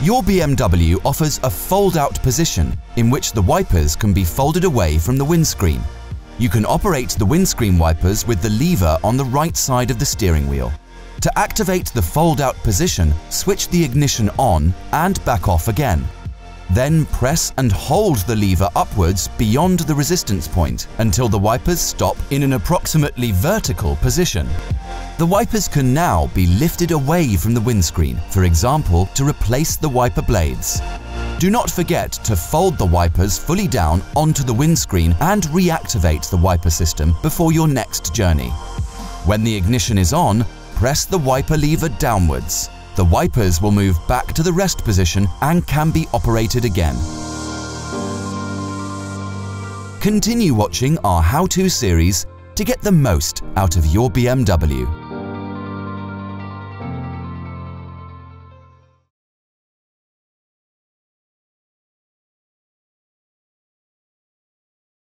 Your BMW offers a fold-out position in which the wipers can be folded away from the windscreen. You can operate the windscreen wipers with the lever on the right side of the steering wheel. To activate the fold-out position, switch the ignition on and back off again. Then press and hold the lever upwards beyond the resistance point until the wipers stop in an approximately vertical position. The wipers can now be lifted away from the windscreen, for example, to replace the wiper blades. Do not forget to fold the wipers fully down onto the windscreen and reactivate the wiper system before your next journey. When the ignition is on, press the wiper lever downwards. The wipers will move back to the rest position and can be operated again. Continue watching our how-to series to get the most out of your BMW.